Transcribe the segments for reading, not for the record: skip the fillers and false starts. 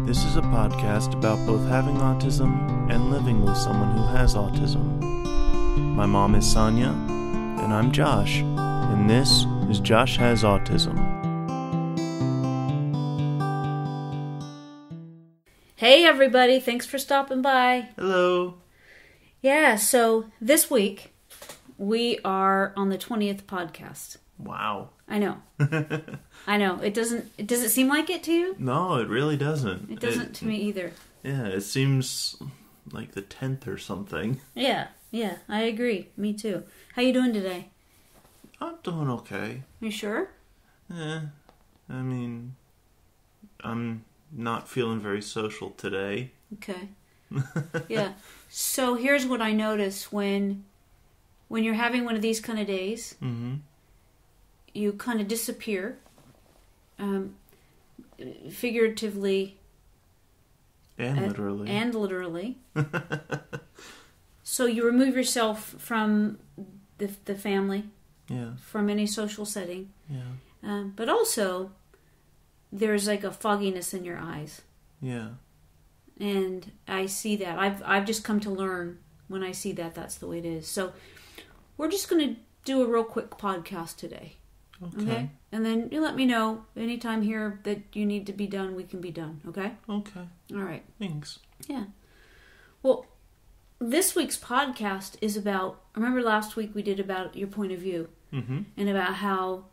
This is a podcast about both having autism and living with someone who has autism. My mom is Sonya, and I'm Josh, and this is Josh Has Autism. Hey everybody, thanks for stopping by. Hello. Yeah, so this week we are on the 20th podcast. Wow. I know. I know. Does it seem like it to you? No, it really doesn't. It doesn't to me either. Yeah, it seems like the 10th or something. Yeah, I agree. Me too. How you doing today? I'm doing okay. You sure? I mean, I'm not feeling very social today. Okay. Yeah. So here's what I notice when you're having one of these kind of days. Mm-hmm. You kind of disappear, figuratively and literally. And literally. So you remove yourself from the family, from any social setting. Yeah. But also, there's like a fogginess in your eyes. Yeah. And I see that. I've just come to learn when I see that that's the way it is. So we're just going to do a real quick podcast today. Okay. And then you let me know anytime here that you need to be done, we can be done. Okay? Okay. All right. Thanks. Yeah. Well, this week's podcast is about, remember last week we did about your point of view. Mm-hmm. And about how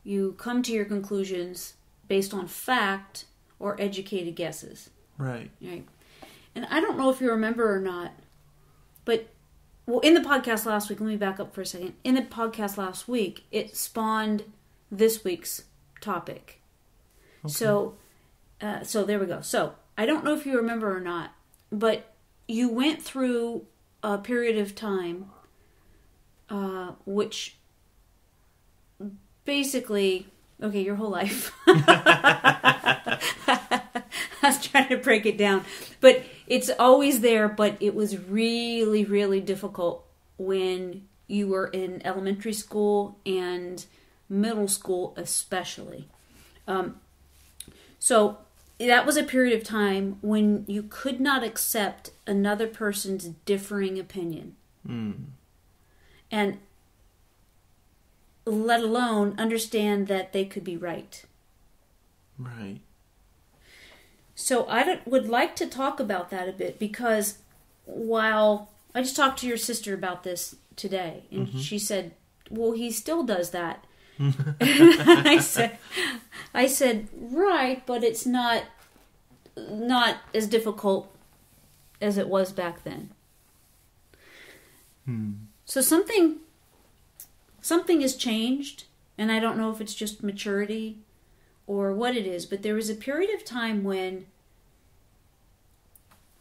you come to your conclusions based on fact or educated guesses. Right. And I don't know if you remember or not, but in the podcast last week, let me back up for a second. In the podcast last week, it spawned this week's topic. Okay. So there we go. So I don't know if you remember or not, but you went through a period of time, which basically, your whole life. I was trying to break it down, but it's always there, but it was really, really difficult when you were in elementary school and middle school especially. So that was a period of time when you could not accept another person's differing opinion. And let alone understand that they could be right. Right. So I would like to talk about that a bit because while I just talked to your sister about this today, and she said, "Well, he still does that." I said, "Right, but it's not as difficult as it was back then." So something has changed, and I don't know if it's just maturity or what it is, but there was a period of time when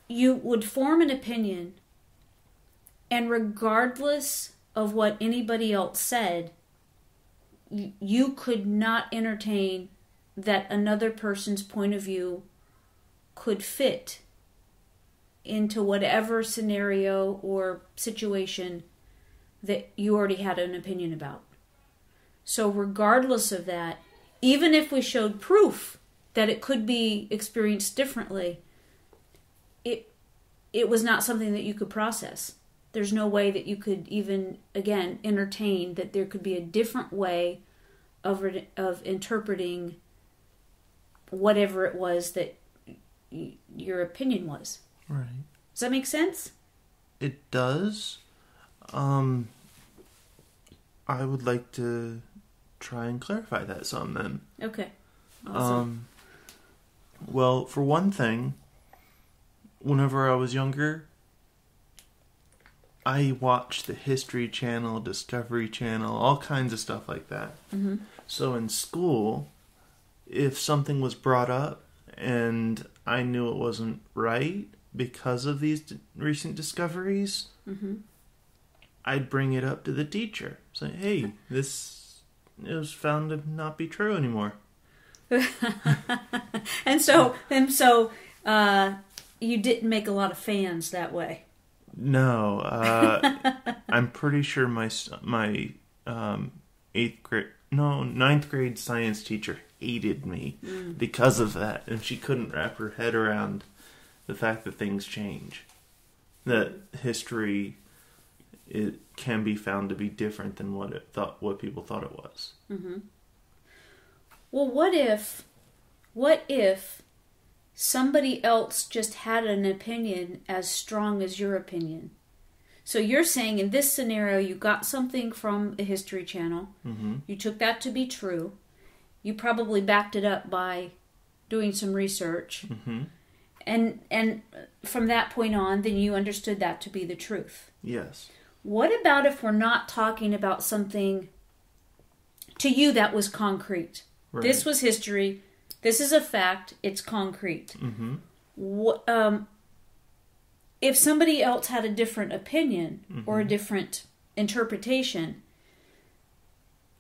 you would form an opinion, and regardless of what anybody else said, you could not entertain that another person's point of view could fit into whatever scenario or situation that you already had an opinion about. So regardless of that, even if we showed proof that it could be experienced differently, it was not something that you could process. There's no way that you could even, again, entertain that there could be a different way of interpreting whatever it was that your opinion was. Right. Does that make sense? It does. I would like to try and clarify that some then. Okay. Awesome. Well, for one thing, whenever I was younger, I watched the History Channel, Discovery Channel, all kinds of stuff like that. Mm-hmm. So in school, if something was brought up and I knew it wasn't right because of these recent discoveries, I'd bring it up to the teacher. Say, hey, this is found to not be true anymore. And so, you didn't make a lot of fans that way. No, I'm pretty sure my ninth grade science teacher hated me because of that. And she couldn't wrap her head around the fact that things change. That history, it can be found to be different than what people thought it was. Mm-hmm. Well, what if somebody else just had an opinion as strong as your opinion? So you're saying in this scenario, you got something from a History Channel. Mm-hmm. You took that to be true. You probably backed it up by doing some research. Mm-hmm. And from that point on, then you understood that to be the truth. Yes. What about if we're not talking about something to you that was concrete? Right. This was history. This is a fact. It's concrete. Mm-hmm. If somebody else had a different opinion or a Mm-hmm. different interpretation,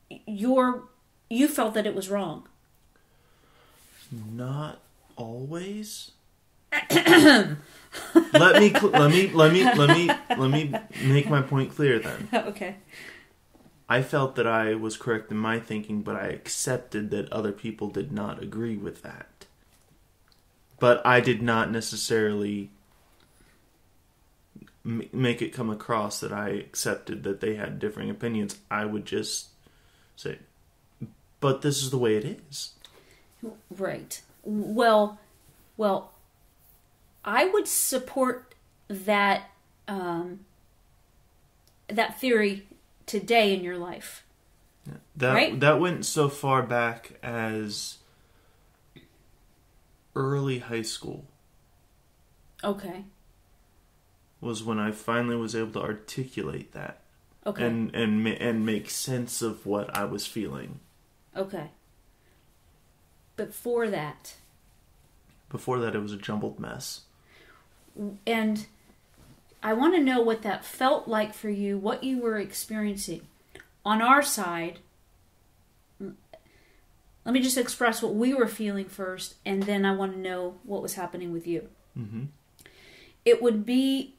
you felt that it was wrong. Not always. let me make my point clear then. Okay. I felt that I was correct in my thinking, but I accepted that other people did not agree with that. But I did not necessarily make it come across that I accepted that they had differing opinions. I would just say, but this is the way it is. Right. Well, I would support that that theory today in your life. Yeah. That went so far back as early high school. Okay. Was when I finally was able to articulate that. Okay. And make sense of what I was feeling. Okay. But before that, it was a jumbled mess. and I want to know what that felt like for you, what you were experiencing. On our side, let me just express what we were feeling first, and then I want to know what was happening with you. Mm-hmm. It would be...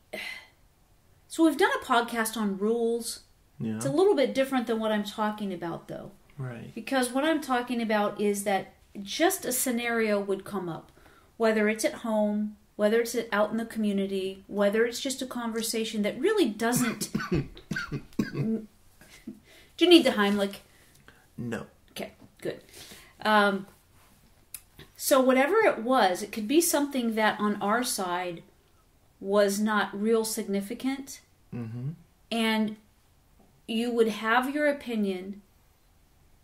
So we've done a podcast on rules. Yeah. It's a little bit different than what I'm talking about, though. Right. Because what I'm talking about is that just a scenario would come up. Whether it's at home, whether it's out in the community, whether it's just a conversation that really doesn't... Do you need the Heimlich? No. Okay, good. So whatever it was, it could be something that on our side was not real significant. Mm-hmm. And you would have your opinion,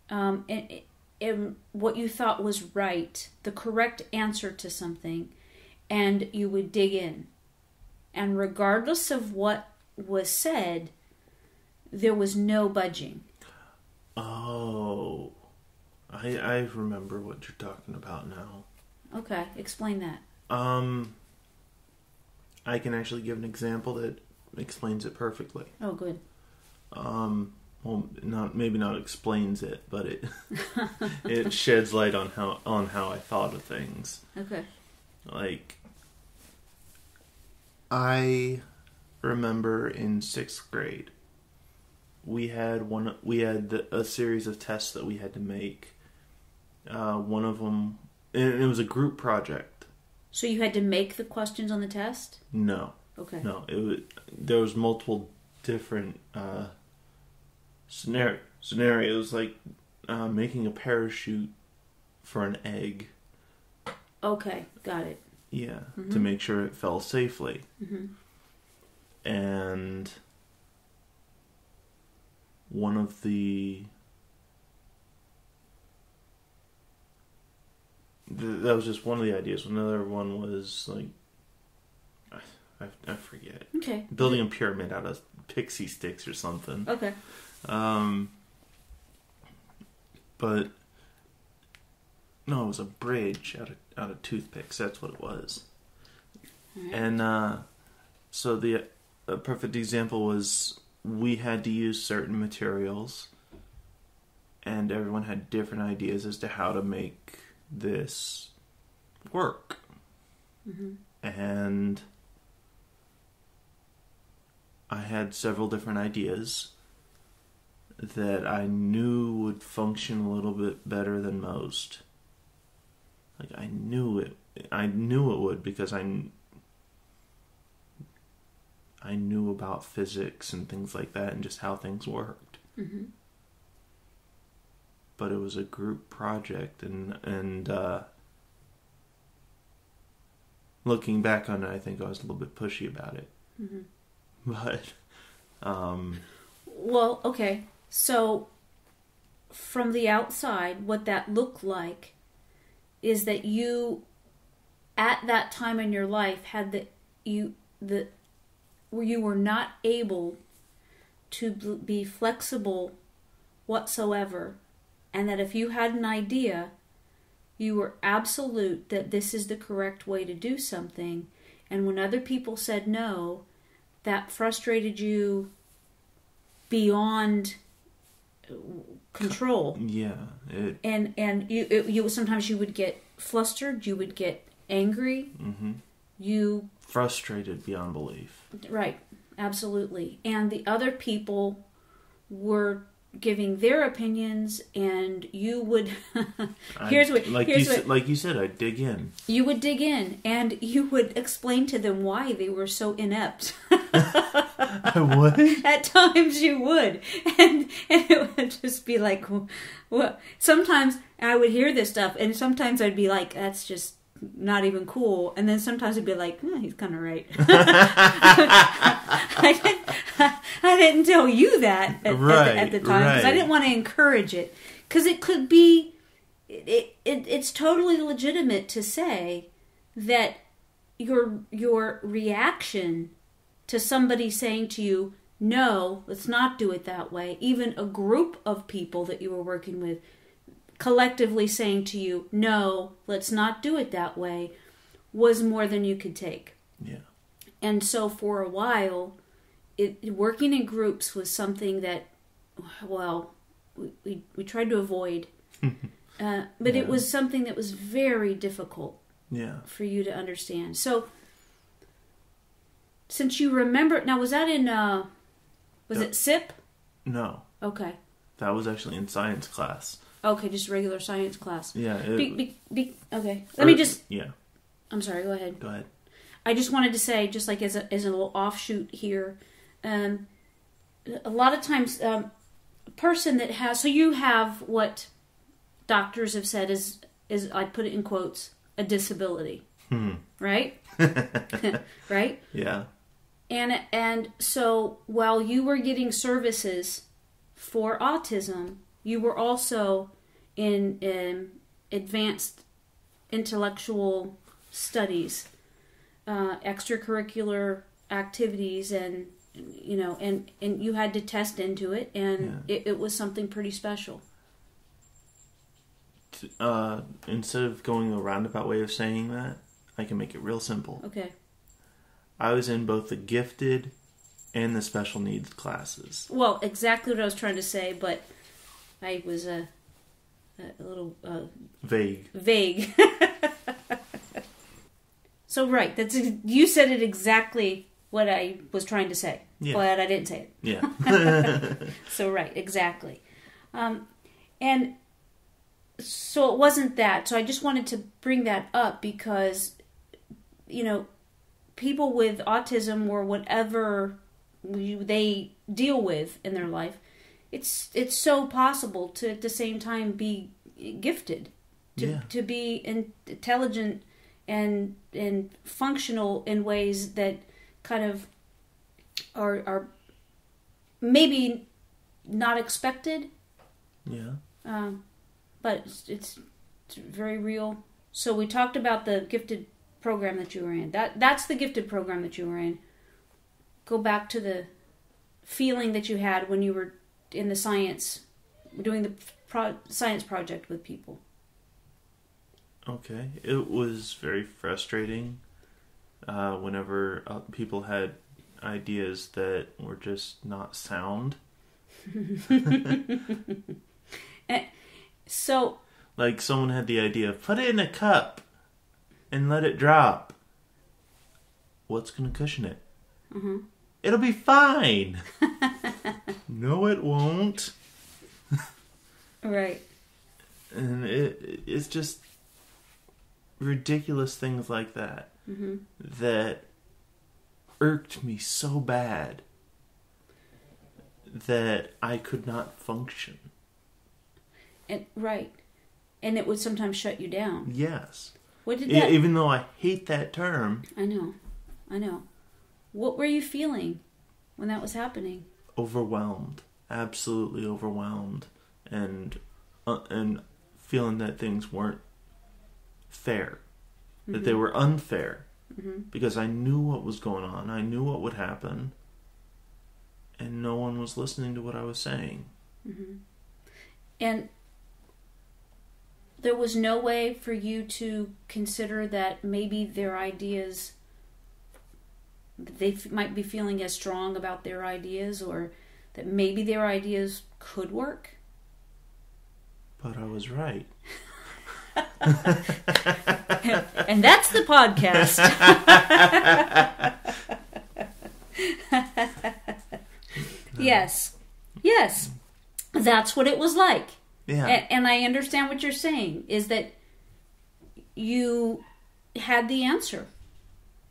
and what you thought was right, the correct answer to something, and you would dig in. And regardless of what was said, there was no budging. Oh, I remember what you're talking about now. Okay, explain that. I can actually give an example that explains it perfectly. Oh, good. Well, maybe not explains it, but it it sheds light on how I thought of things. Okay. Like, I remember in 6th grade, we had a series of tests that we had to make. One of them, and it was a group project. So you had to make the questions on the test? No. Okay. No, there was multiple different scenarios, like making a parachute for an egg. Okay, got it. Yeah, Mm-hmm. to make sure it fell safely. Mm-hmm. And one of the... That was just one of the ideas. Another one was, like... I forget. Okay. Building a pyramid out of pixie sticks or something. Okay. But... No, it was a bridge out of toothpicks. That's what it was. Right. And so a perfect example was we had to use certain materials, and everyone had different ideas as to how to make this work. Mm-hmm. And I had several different ideas that I knew would function a little bit better than most. like I knew it would, because I knew about physics and things like that and just how things worked. Mm-hmm. But it was a group project, and looking back on it, I think I was a little bit pushy about it. Mm-hmm. But well, okay. So from the outside, what that looked like is that you, at that time in your life, had where you were not able to be flexible whatsoever, and that if you had an idea, you were absolute that this is the correct way to do something, and when other people said no, that frustrated you beyond control. Yeah. And you sometimes you would get flustered, you would get angry. Mm-hmm. You frustrated beyond belief. Right, absolutely. And the other people were giving their opinions, and you would like you said, I'd dig in. You would dig in, and you would explain to them why they were so inept. I would? At times you would. And it would just be like, well, sometimes I would hear this stuff, and sometimes I'd be like, that's just not even cool. And then sometimes I'd be like, he's kind of right. I didn't tell you that at the time, because I didn't want to encourage it. Because it could be, it's totally legitimate to say that your reaction to somebody saying to you, no, let's not do it that way, even a group of people that you were working with collectively saying to you, no, let's not do it that way, was more than you could take. Yeah. And so for a while, working in groups was something that, well, we tried to avoid. But it was something that was very difficult for you to understand. So, since you remember, now was that in, it SIP? No. Okay. That was actually in science class. Okay, just regular science class. Yeah. Okay. Let me just... Yeah. I'm sorry, go ahead. Go ahead. I just wanted to say, just like as a little offshoot here, a lot of times, a person that has... So you have what doctors have said is I put it in quotes, a disability. Right? Right? Yeah. And so while you were getting services for autism, you were also in advanced intellectual studies, extracurricular activities, and you had to test into it, and it was something pretty special. Instead of going a roundabout way of saying that, I can make it real simple. Okay. I was in both the gifted and the special needs classes. Well, exactly what I was trying to say, but I was a little vague. So right, you said it exactly what I was trying to say, but I didn't say it. Yeah. So right, exactly, and so it wasn't that. So I just wanted to bring that up because, people with autism or whatever they deal with in their life, it's so possible to at the same time be gifted, to be intelligent and functional in ways that kind of are maybe not expected. Yeah. But it's very real. So we talked about the gifted program that you were in. That's the gifted program that you were in. Go back to the feeling that you had when you were in the science, doing the science project with people. Okay. It was very frustrating whenever people had ideas that were just not sound. So, like someone had the idea of put it in a cup and let it drop. What's going to cushion it? Mm-hmm. It'll be fine. No, it won't. Right. And it's just ridiculous things like that that irked me so bad that I could not function. And right. And it would sometimes shut you down. Yes. What did that... Even though I hate that term. I know. What were you feeling when that was happening? Overwhelmed. Absolutely overwhelmed. And feeling that things weren't fair. That they were unfair. Because I knew what was going on. I knew what would happen. And no one was listening to what I was saying. And there was no way for you to consider that maybe their ideas, they might be feeling as strong about their ideas, or that maybe their ideas could work? But I was right. And that's the podcast. Yes. That's what it was like. Yeah. And I understand what you're saying, is that you had the answer.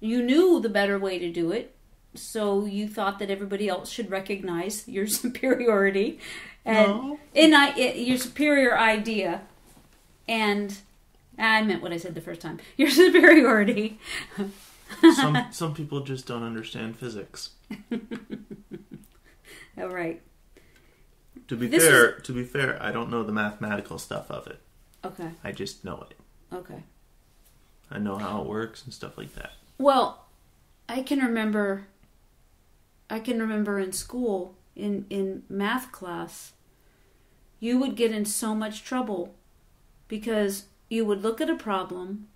You knew the better way to do it, so you thought that everybody else should recognize your superiority and your superior idea. And I meant what I said the first time. Your superiority. Some people just don't understand physics. Oh, right. To be fair, I don't know the mathematical stuff of it. Okay. I just know it. Okay. I know how it works and stuff like that. Well, I can remember in school, in math class, you would get in so much trouble because you would look at a problem,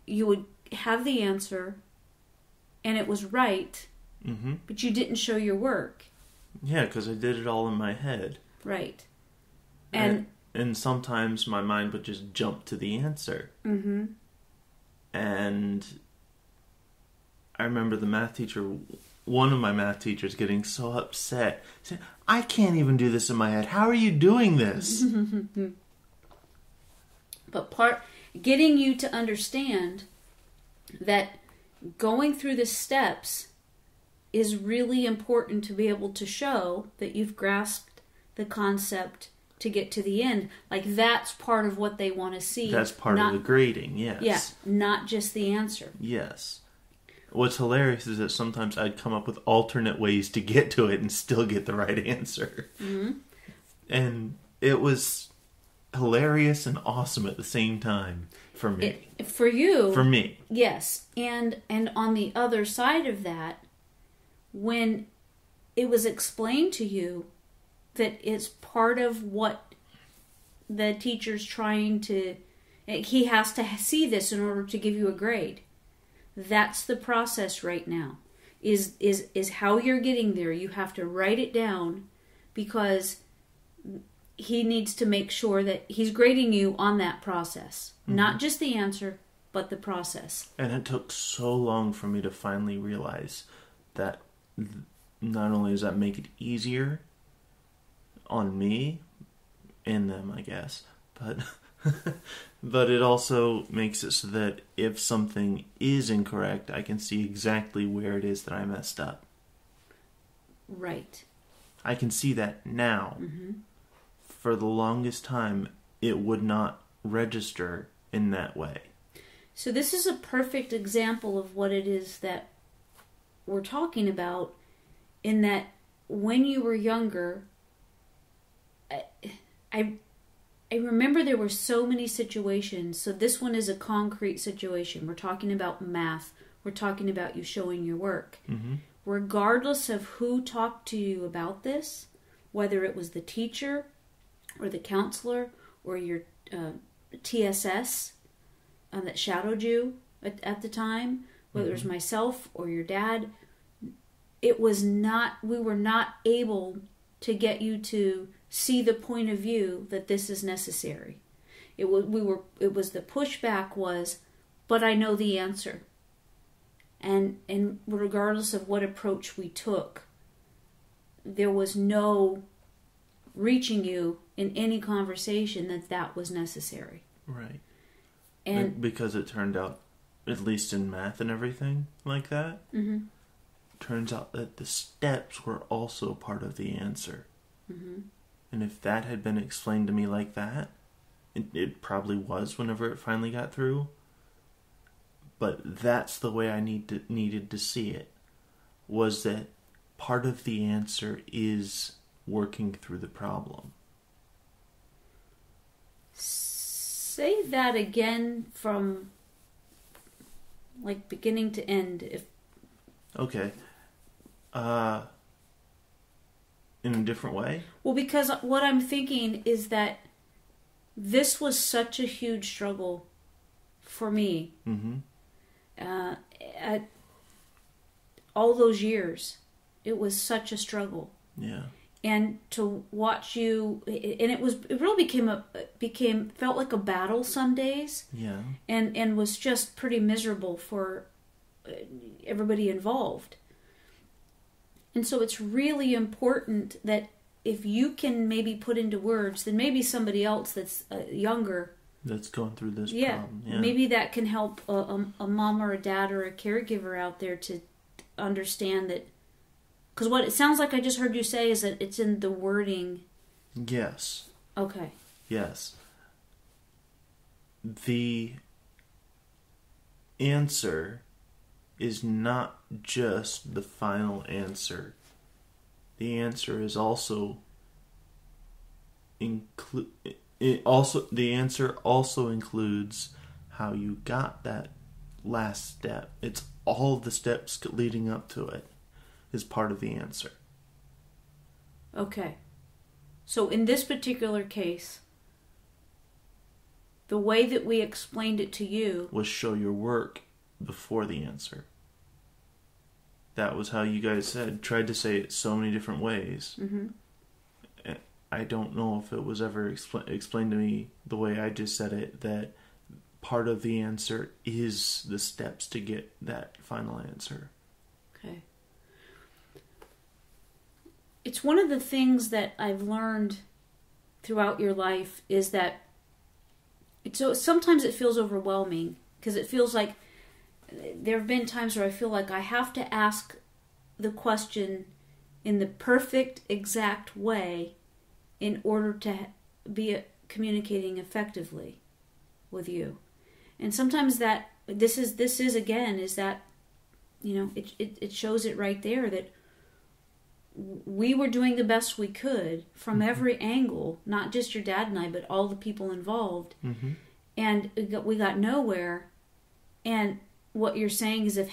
you would have the answer, and it was right, but you didn't show your work. Yeah, because I did it all in my head. Right. And sometimes my mind would just jump to the answer. And I remember one of my math teachers getting so upset. Saying, I can't even do this in my head. How are you doing this? But getting you to understand that going through the steps is really important to be able to show that you've grasped the concept to get to the end. Like, that's part of what they want to see. That's part of the grading, yes. Yeah, not just the answer. Yes. What's hilarious is that sometimes I'd come up with alternate ways to get to it and still get the right answer. And it was hilarious and awesome at the same time for me. For you. For me. Yes. And on the other side of that, when it was explained to you that it's part of what the teacher's trying to... He has to see this in order to give you a grade. That's the process right now. Is how you're getting there. You have to write it down because he needs to make sure that he's grading you on that process. Not just the answer, but the process. And it took so long for me to finally realize that not only does that make it easier on me and them, I guess, but but it also makes it so that if something is incorrect, I can see exactly where it is that I messed up. Right. I can see that now. For the longest time, it would not register in that way. So this is a perfect example of what it is that we're talking about, in that when you were younger, I remember there were so many situations. So this one is a concrete situation. We're talking about math. We're talking about you showing your work. Regardless of who talked to you about this, whether it was the teacher or the counselor or your TSS that shadowed you at the time, whether it was myself or your dad, we were not able to get you to see the point of view that this is necessary. It was the pushback was, but I know the answer. And regardless of what approach we took, there was no reaching you in any conversation that was necessary. Right. And because it turned out, at least in math and everything like that, turns out that the steps were also part of the answer. And if that had been explained to me like that, it probably was whenever it finally got through. But that's the way I needed to see it, was that part of the answer is working through the problem. Say that again from like beginning to end. Okay. In a different way? Well, because what I'm thinking is that this was such a huge struggle for me. At all those years, it was such a struggle. Yeah. And to watch you, and it really felt like a battle some days. Yeah. And was just pretty miserable for everybody involved. And so it's really important that if you can maybe put into words, then maybe somebody else that's younger, that's going through this problem. Yeah. Maybe that can help a mom or a dad or a caregiver out there to understand that. Because what it sounds like I just heard you say is that it's in the wording. Yes. Okay. Yes. The answer is not just the final answer. The answer is also the answer also includes how you got that last step. It's all the steps leading up to it is part of the answer. Okay. So in this particular case, the way that we explained it to you was show your work before the answer. That was how you guys tried to say it so many different ways. I don't know if it was ever explained to me the way I just said it, that part of the answer is the steps to get that final answer. Okay. It's one of the things that I've learned throughout your life is that sometimes it feels overwhelming because it feels like there have been times where I feel like I have to ask the question in the perfect, exact way in order to be communicating effectively with you. And sometimes that this is that, you know, it shows it right there that we were doing the best we could from every angle, not just your dad and I, but all the people involved. And we got nowhere. And what you're saying is if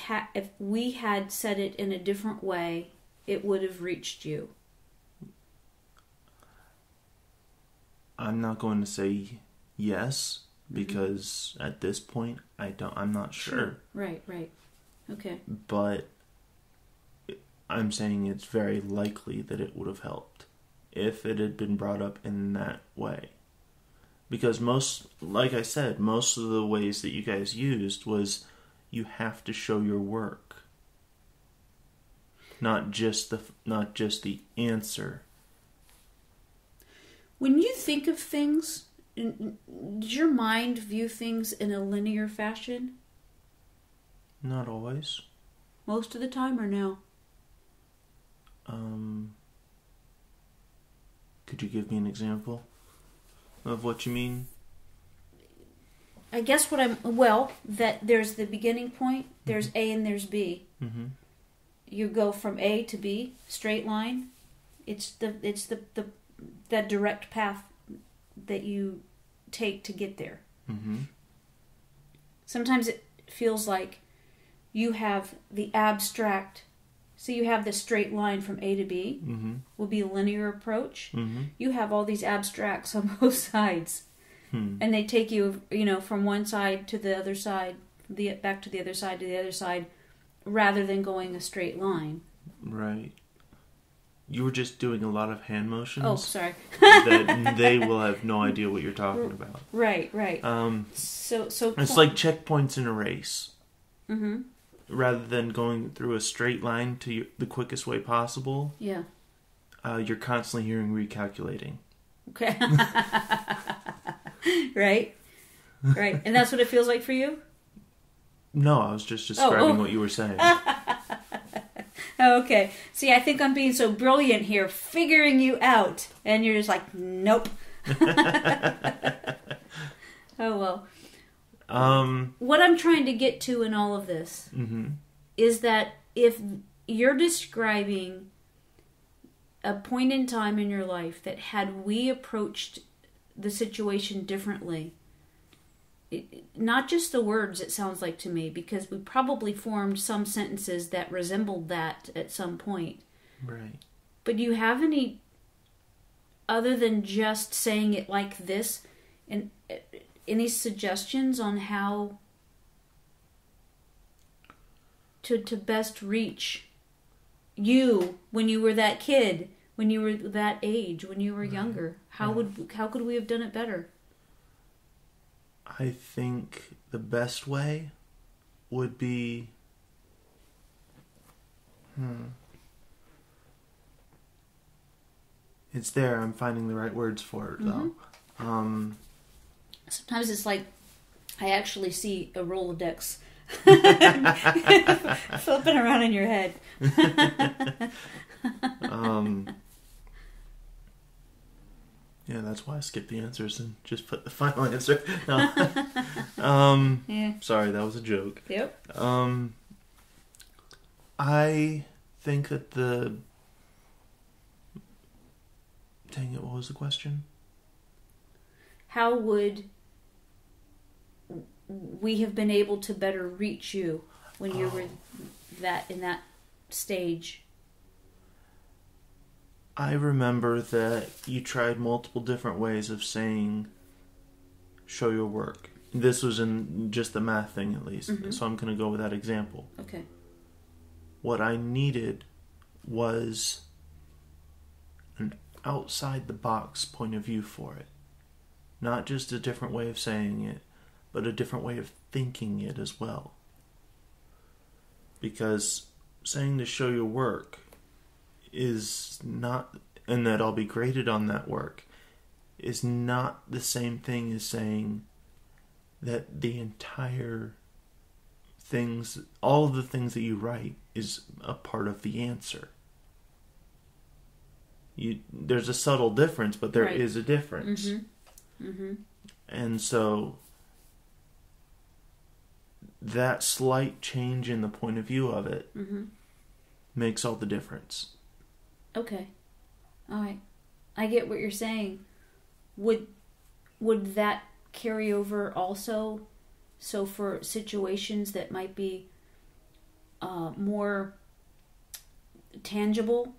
we had said it in a different way, it would have reached you. I'm not going to say yes because at this point I'm not sure. Right. Okay. But I'm saying it's very likely that it would have helped if it had been brought up in that way. Because like I said, most of the ways that you guys used was you have to show your work. Not just the answer. When you think of things, does your mind view things in a linear fashion? Not always. Most of the time or no? Could you give me an example of what you mean? I guess that there's the beginning point, there's A and there's B. You go from A to B, straight line. It's that direct path that you take to get there. Sometimes it feels like you have the abstract. So you have the straight line from A to B, will be a linear approach. You have all these abstracts on both sides. And they take you, from one side to the other side, back to the other side to the other side, rather than going a straight line. Right. You were just doing a lot of hand motions. Oh, sorry. That they will have no idea what you're talking about. Right. So it's like checkpoints in a race. Rather than going through a straight line to the quickest way possible. Yeah. You're constantly hearing recalculating. Okay. Right. Right. And that's what it feels like for you? No, I was just describing what you were saying. Oh, okay. See, I think I'm being so brilliant here, figuring you out. And you're just like, nope. Oh, well. What I'm trying to get to in all of this is that if you're describing a point in time in your life that had we approached the situation differently, not just the words, it sounds like to me, because we probably formed some sentences that resembled that at some point. Right. But do you have any, other than just saying it like this, and any suggestions on how to best reach you when you were that kid, when you were that age, when you were younger? How could we have done it better? I think the best way would be it's there. I'm finding the right words for it though. Sometimes it's like I actually see a Rolodex flipping around in your head. Yeah, that's why I skipped the answers and just put the final answer. No. Yeah. Sorry, that was a joke. Yep. I think that dang it, what was the question? How would we have been able to better reach you when you were in that stage? I remember that you tried multiple different ways of saying, show your work. This was in just the math thing, at least. So I'm going to go with that example. Okay. What I needed was an outside-the-box point of view for it. Not just a different way of saying it, but a different way of thinking it as well. Because saying to show your work is not, and that I'll be graded on that work, is not the same thing as saying that the entire things, all of the things that you write is a part of the answer. There's a subtle difference, but there is a difference. And so that slight change in the point of view of it makes all the difference. Okay. All right. I get what you're saying. Would that carry over also? So for situations that might be more tangible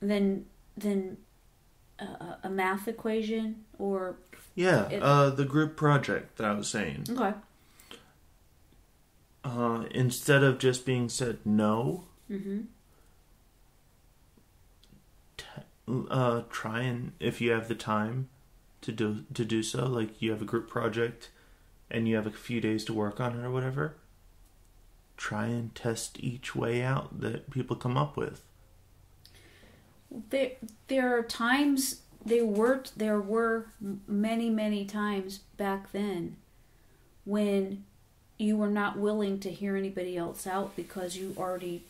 than a math equation, or the group project that I was saying. Okay. Instead of just being said no, try and, if you have the time to do so, like you have a group project and you have a few days to work on it or whatever, try and test each way out that people come up with. There are times, there were many times back then when you were not willing to hear anybody else out because you already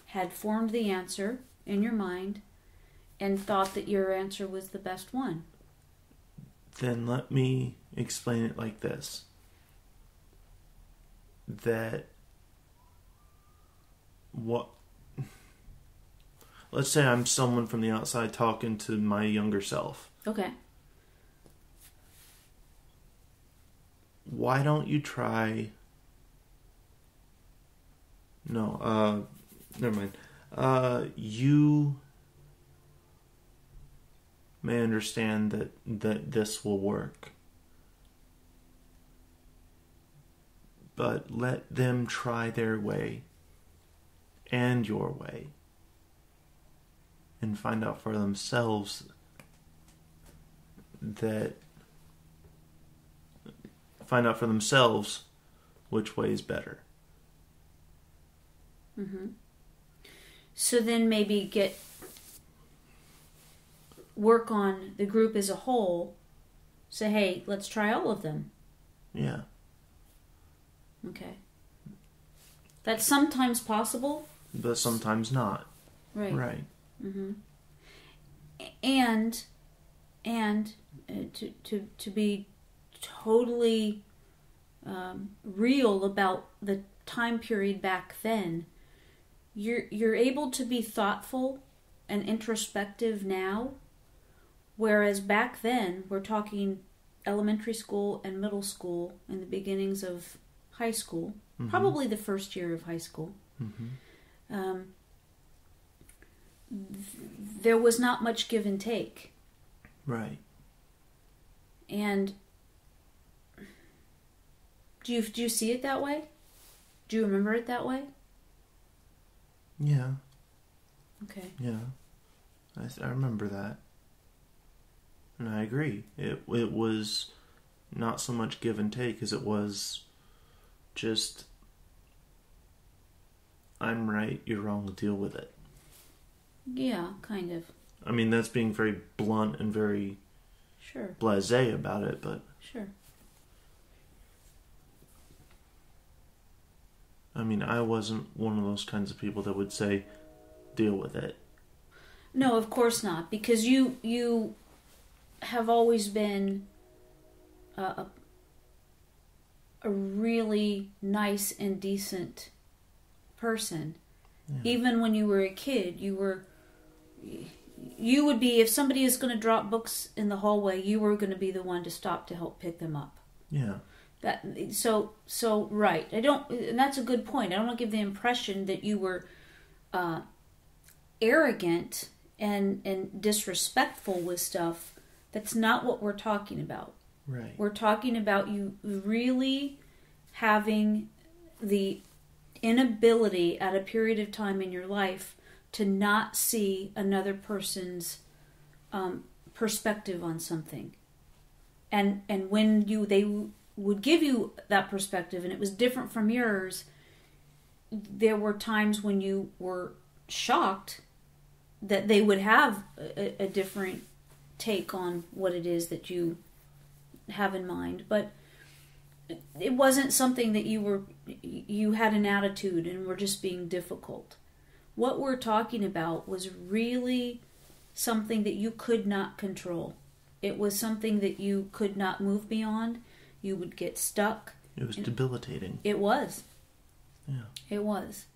had formed the answer in your mind and thought that your answer was the best one. Then let me explain it like this. Let's say I'm someone from the outside talking to my younger self. Okay. Why don't you try... No, never mind. You may understand that this will work. But let them try their way and your way and find out for themselves which way is better. So then maybe work on the group as a whole say, hey, let's try all of them. Yeah. Okay. That's sometimes possible. But sometimes not. Right. Right. Mm-hmm. And to be totally real about the time period back then, you're able to be thoughtful and introspective now, whereas back then, we're talking elementary school and middle school and the beginnings of high school, probably the first year of high school. There was not much give and take. Right. And do you see it that way? Do you remember it that way? Yeah. Okay. Yeah. I remember that. And I agree. It was not so much give and take as it was just, I'm right, you're wrong, deal with it. Yeah, kind of. I mean, that's being very blunt and very blasé about it, but... Sure. I mean, I wasn't one of those kinds of people that would say, deal with it. No, of course not, because you have always been a really nice and decent person. Yeah. Even when you were a kid, you would be, if somebody is going to drop books in the hallway, you were going to be the one to stop to help pick them up. Yeah. So right. And that's a good point. I don't want to give the impression that you were arrogant and disrespectful with stuff. That's not what we're talking about. Right. We're talking about you really having the inability at a period of time in your life to not see another person's perspective on something. And when they would give you that perspective and it was different from yours, there were times when you were shocked that they would have a different take on what it is that you have in mind. But it wasn't something that you had an attitude and were just being difficult. What we're talking about was really something that you could not control. It was something that you could not move beyond. You would get stuck. It was debilitating. It was. Yeah. It was.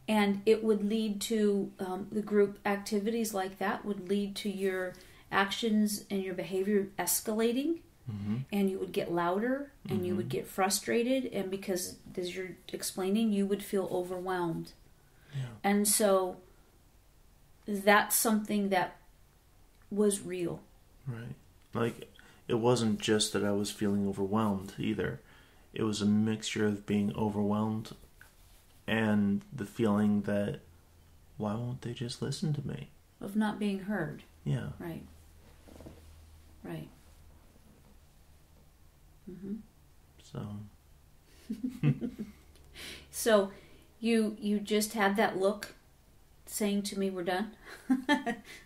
And it would lead to, the group activities like that would lead to your actions and your behavior escalating. Mm-hmm. And you would get louder and you would get frustrated. And because, as you're explaining, you would feel overwhelmed. Yeah. And so that's something that was real. Right. Like, it wasn't just that I was feeling overwhelmed either. It was a mixture of being overwhelmed and the feeling that, why won't they just listen to me? Of not being heard. Yeah. Right. Right. Mm-hmm. So. So, you just had that look saying to me, we're done.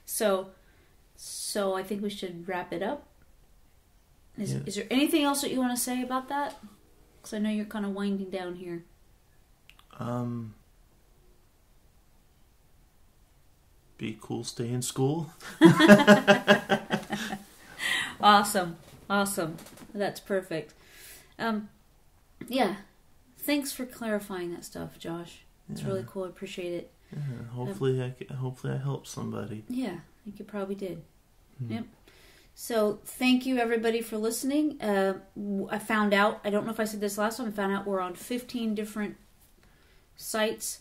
So I think we should wrap it up. Is there anything else that you want to say about that? Because I know you're kind of winding down here. Be cool, stay in school. Awesome. That's perfect. Yeah. Thanks for clarifying that stuff, Josh. It's really cool. I appreciate it. Yeah, hopefully I helped somebody. Yeah, I think you probably did. Yep. So thank you everybody for listening. I found out, I don't know if I said this last time, I found out we're on 15 different sites.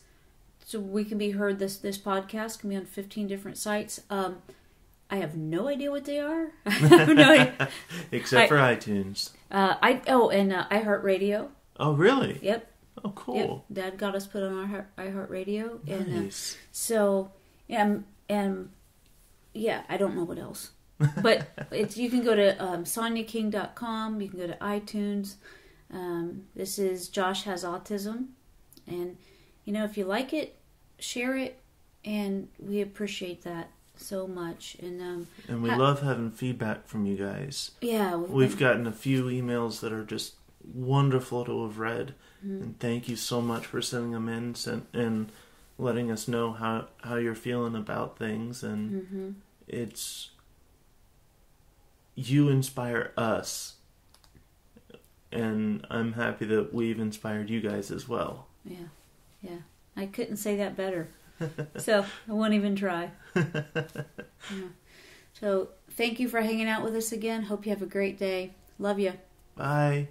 So we can be heard, this podcast can be on 15 different sites. I have no idea what they are. I have no idea. Except for iTunes. And iHeartRadio. Oh, really? Yep. Oh, cool. Yep. Dad got us put on iHeartRadio. Nice. And I don't know what else. But you can go to SonyaKing.com. You can go to iTunes. This is Josh Has Autism. And, if you like it, share it. And we appreciate that. so much. And we love having feedback from you guys. Yeah. We've gotten a few emails that are just wonderful to have read. Mm-hmm. And thank you so much for sending them in and letting us know how you're feeling about things. And it's... You inspire us. And I'm happy that we've inspired you guys as well. Yeah. I couldn't say that better. So I won't even try. Yeah. So thank you for hanging out with us again. Hope you have a great day. Love you. Bye.